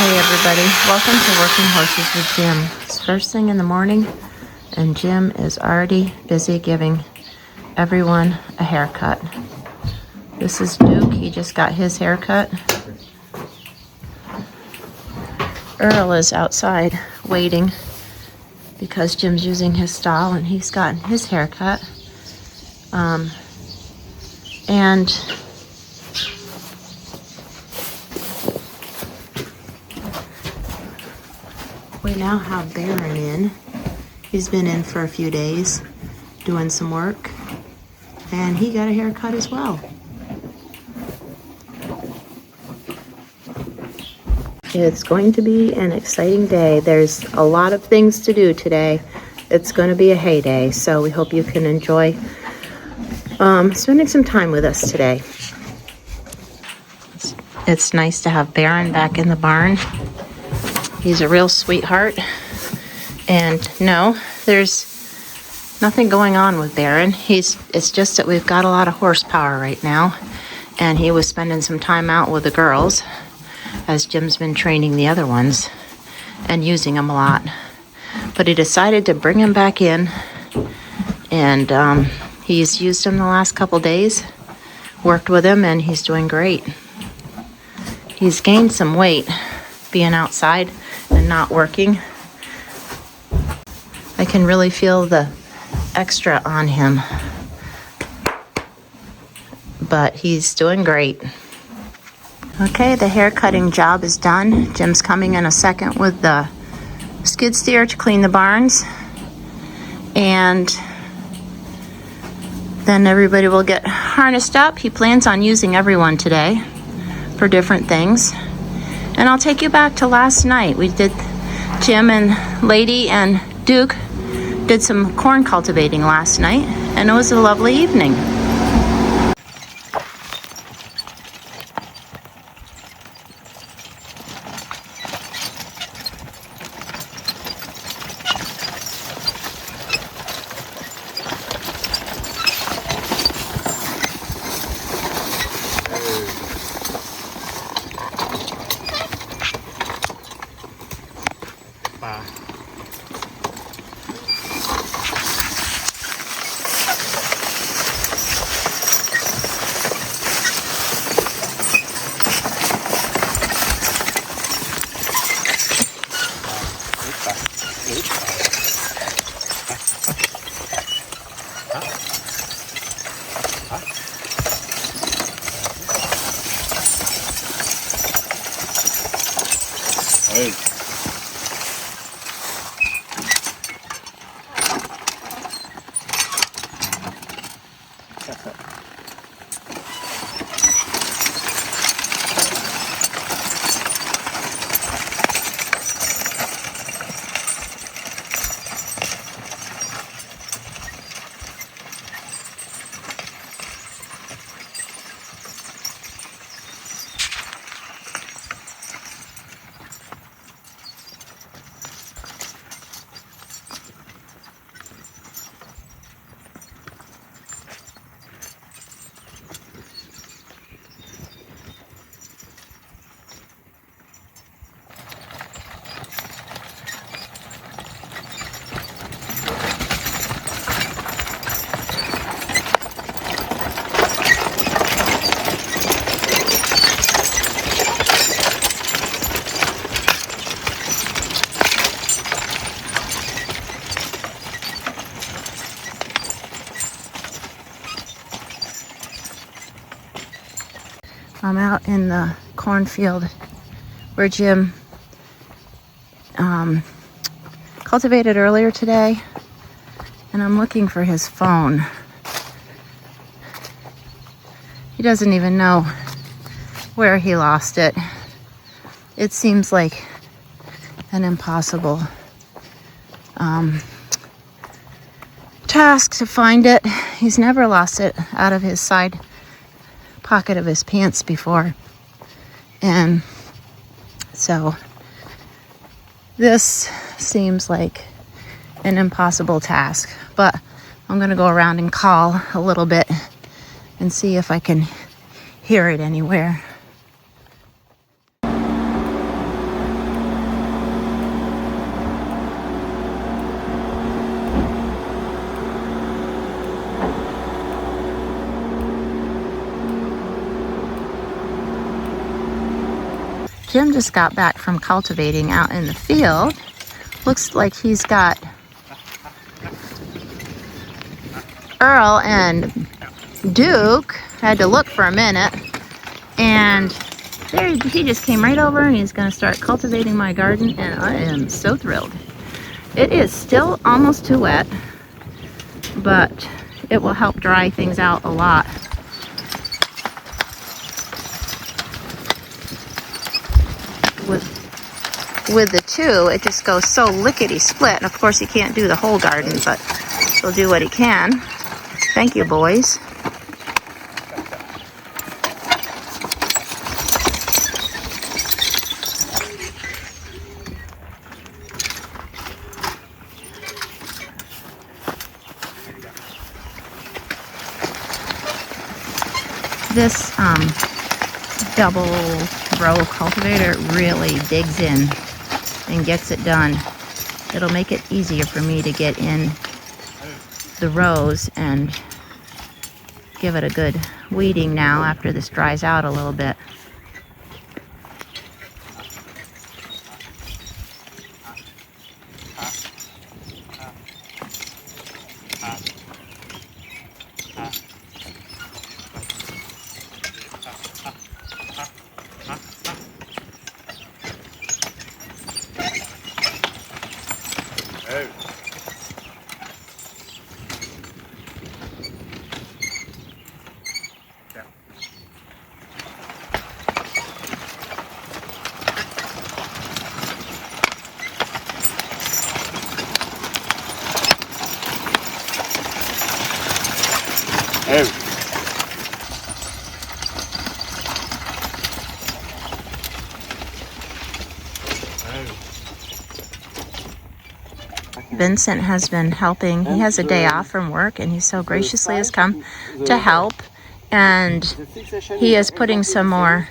Hey everybody, welcome to Working Horses with Jim. It's first thing in the morning and Jim is already busy giving everyone a haircut. This is Duke, he just got his haircut. Earl is outside waiting because Jim's using his stall and he's gotten his haircut. And we now have Baling in. He's been in for a few days doing some work and he got a haircut as well. It's going to be an exciting day. There's a lot of things to do today. It's going to be a heyday, so we hope you can enjoy spending some time with us today. It's nice to have Baron back in the barn. He's a real sweetheart. And no, there's nothing going on with Baron. It's just that we've got a lot of horsepower right now. And he was spending some time out with the girls, as Jim's been training the other ones and using them a lot. But he decided to bring him back in, and he's used him the last couple days, worked with him, and he's doing great. He's gained some weight being outside and not working. I can really feel the extra on him, but he's doing great. Okay, the hair cutting job is done. Jim's coming in a second with the skid steer to clean the barns. And then everybody will get harnessed up. He plans on using everyone today for different things. And I'll take you back to last night. We did, Jim and Lady and Duke did some corn cultivating last night, and it was a lovely evening. I'm out in the cornfield where Jim cultivated earlier today, and I'm looking for his phone. He doesn't even know where he lost it. It seems like an impossible task to find it. He's never lost it out of his side pocket of his pants before, and so this seems like an impossible task, but I'm gonna go around and call a little bit and see if I can hear it anywhere. Jim just got back from cultivating out in the field. Looks like he's got Earl and Duke. Had to look for a minute. And there he just came right over and he's gonna start cultivating my garden, and I am so thrilled. It is still almost too wet, but it will help dry things out a lot. With the two, it just goes so lickety-split. And of course, he can't do the whole garden, but he'll do what he can. Thank you, boys. This double row cultivator really digs in and gets it done. It'll make it easier for me to get in the rows and give it a good weeding now after this dries out a little bit. Vincent has been helping. He has a day off from work and he so graciously has come to help. And he is putting some more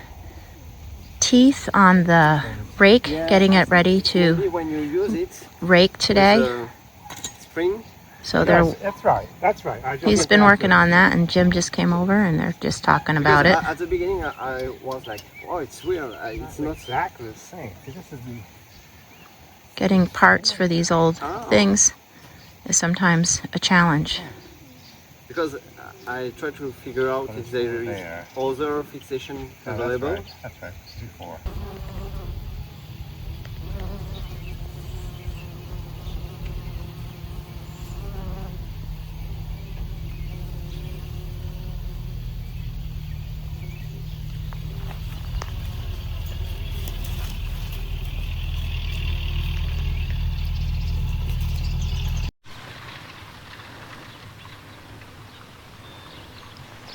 teeth on the rake, getting it ready to rake today. So that's right. He's been working on that, and Jim just came over and they're just talking about it. At the beginning, I was like, "Oh, it's weird. It's not exactly the same." See, this is the... Getting parts for these old things is sometimes a challenge. Because I try to figure out if there is other fixation available. That's right. Before.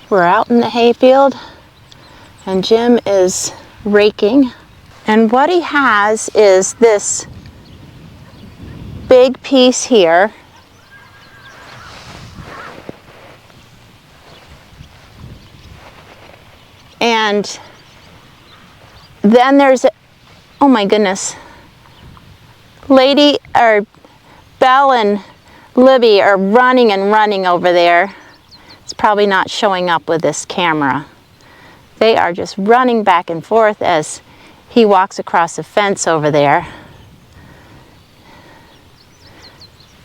We're out in the hayfield and Jim is raking, and what he has is this big piece here, and then there's oh my goodness, Belle and Libby are running and running over there. It's probably not showing up with this camera. They are just running back and forth as he walks across the fence over there.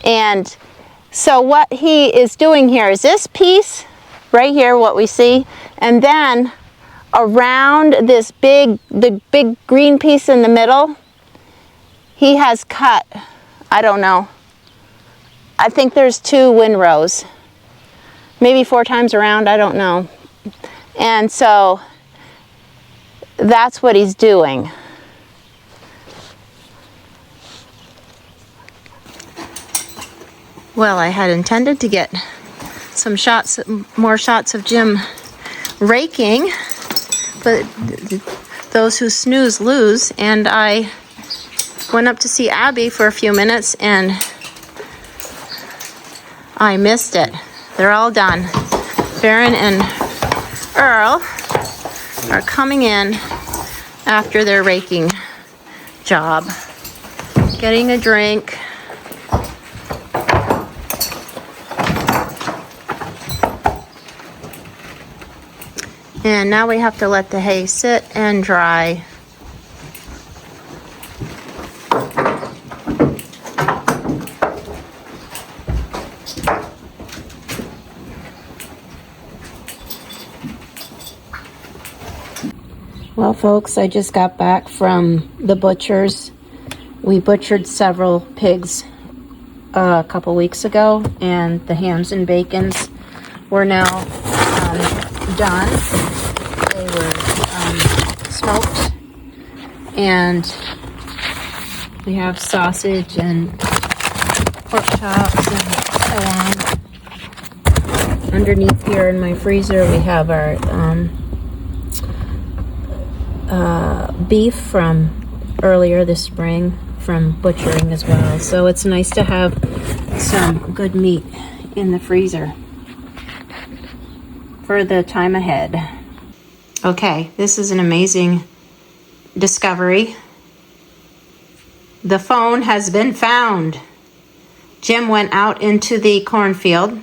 And so what he is doing here is this piece right here, what we see, and then around this the big green piece in the middle, he has cut, I don't know, I think there's 2 windrows. Maybe 4 times around, I don't know. And so that's what he's doing. Well, I had intended to get some shots, more shots of Jim raking, but those who snooze lose, and I went up to see Abby for a few minutes and I missed it. They're all done. Baron and Earl are coming in after their raking job, getting a drink. And now we have to let the hay sit and dry. Well, folks, I just got back from the butcher's. We butchered several pigs a couple weeks ago, and the hams and bacons were now done. They were smoked, and we have sausage and pork chops and so on. Underneath here in my freezer, we have our beef from earlier this spring from butchering as well. So it's nice to have some good meat in the freezer for the time ahead. Okay, this is an amazing discovery. The phone has been found. Jim went out into the cornfield.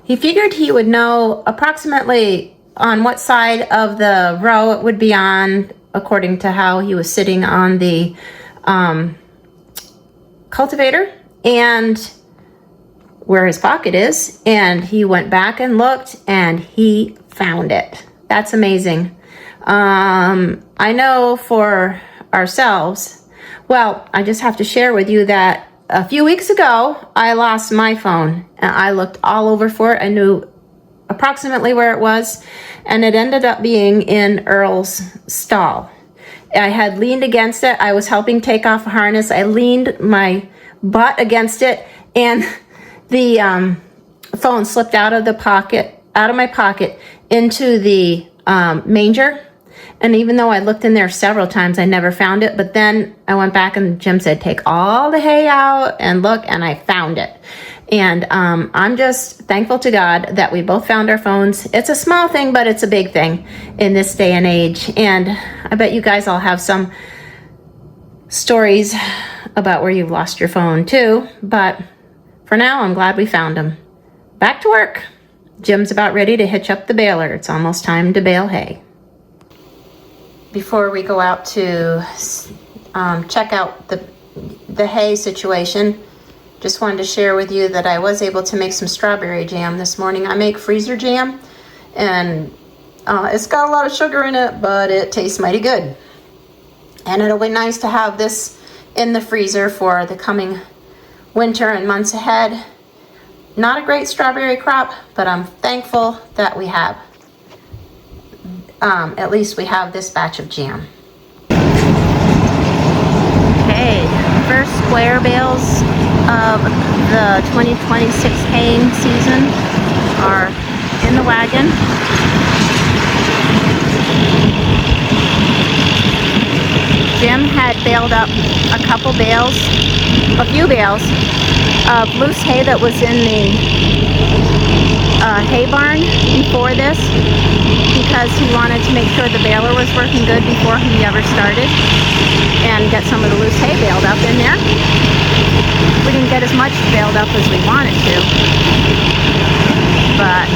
He figured he would know approximately on what side of the row it would be on, according to how he was sitting on the cultivator and where his pocket is. And he went back and looked, and he found it. That's amazing. I know for ourselves, well, I just have to share with you that a few weeks ago, I lost my phone, and I looked all over for it. I knew approximately where it was, and it ended up being in Earl's stall. I had leaned against it. I was helping take off a harness. I leaned my butt against it, and the phone slipped out of my pocket into the manger. And even though I looked in there several times, I never found it. But then I went back, and Jim said, take all the hay out and look, and I found it. And I'm just thankful to God that we both found our phones. It's a small thing, but it's a big thing in this day and age. And I bet you guys all have some stories about where you've lost your phone too. But for now, I'm glad we found them. Back to work. Jim's about ready to hitch up the baler. It's almost time to bale hay. Before we go out to check out the hay situation, just wanted to share with you that I was able to make some strawberry jam this morning. I make freezer jam, and it's got a lot of sugar in it, but it tastes mighty good. And it'll be nice to have this in the freezer for the coming winter and months ahead. Not a great strawberry crop, but I'm thankful that we have. At least we have this batch of jam. Okay, first square bales of the 2026 haying season are in the wagon. Jim had baled up a few bales of loose hay that was in the hay barn before this, because he wanted to make sure the baler was working good before he ever started, and get some of the loose hay baled up in there. We didn't get as much baled up as we wanted to, but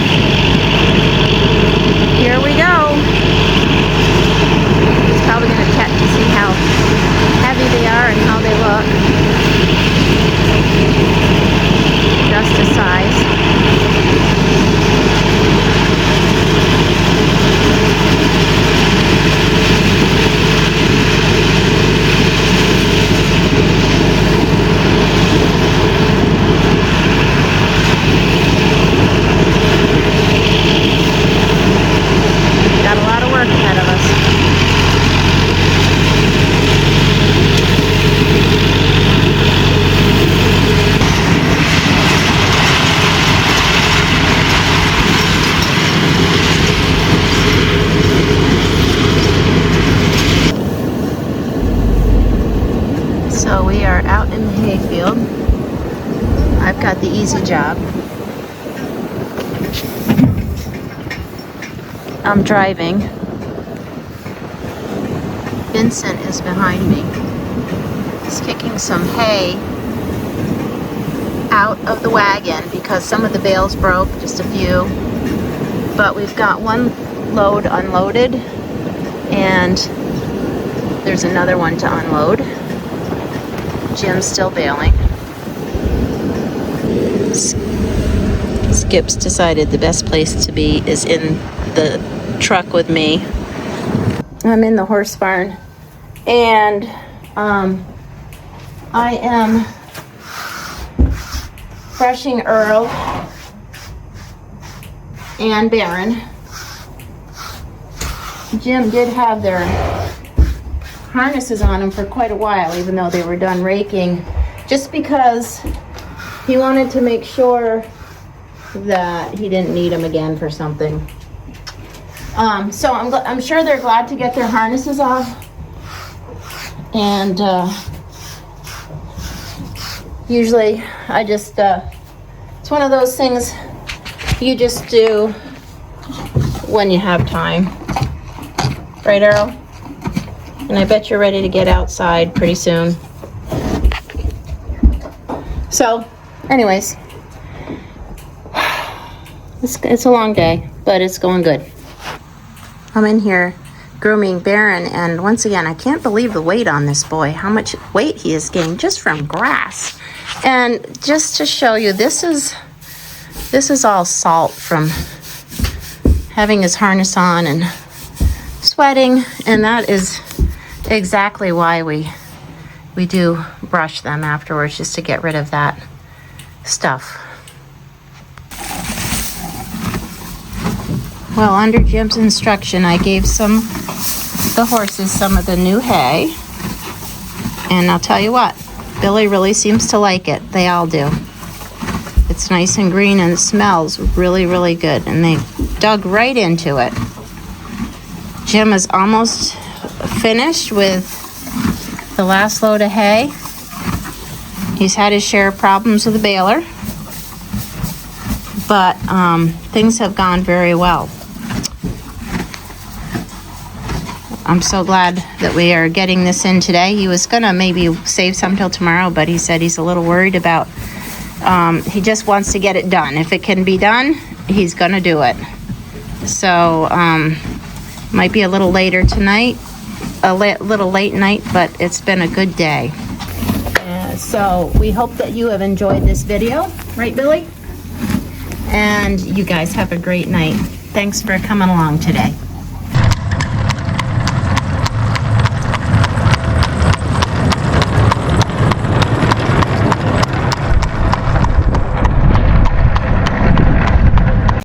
here we go. He's probably going to check to see how heavy they are and how they look. Just a size. Got a lot of work ahead of us. So we are out in the hayfield. I've got the easy job. I'm driving. Vincent is behind me. He's kicking some hay out of the wagon because some of the bales broke, just a few. But we've got one load unloaded, and there's another one to unload. Jim's still baling. Skip's decided the best place to be is in the truck with me. I'm in the horse barn, and I am brushing Earl and Baron. Jim did have their harnesses on them for quite a while, even though they were done raking, just because he wanted to make sure that he didn't need them again for something. So I'm sure they're glad to get their harnesses off, and usually I just it's one of those things you just do when you have time, right, Earl? And I bet you're ready to get outside pretty soon. So anyways, it's a long day, but it's going good. I'm in here grooming Baron, and once again, I can't believe the weight on this boy, how much weight he has gained just from grass. And just to show you, this is all salt from having his harness on and sweating, and that is exactly why we do brush them afterwards, just to get rid of that stuff. Well, under Jim's instruction, I gave the horses some of the new hay. And I'll tell you what, Billy really seems to like it. They all do. It's nice and green and it smells really, really good. And they dug right into it. Jim is almost finished with the last load of hay. He's had his share of problems with the baler, but things have gone very well. I'm so glad that we are getting this in today. He was gonna maybe save some till tomorrow, but he said he's a little worried about, he just wants to get it done. If it can be done, he's gonna do it. So, might be a little later tonight, little late night, but it's been a good day. So we hope that you have enjoyed this video, right, Billy? And you guys have a great night. Thanks for coming along today.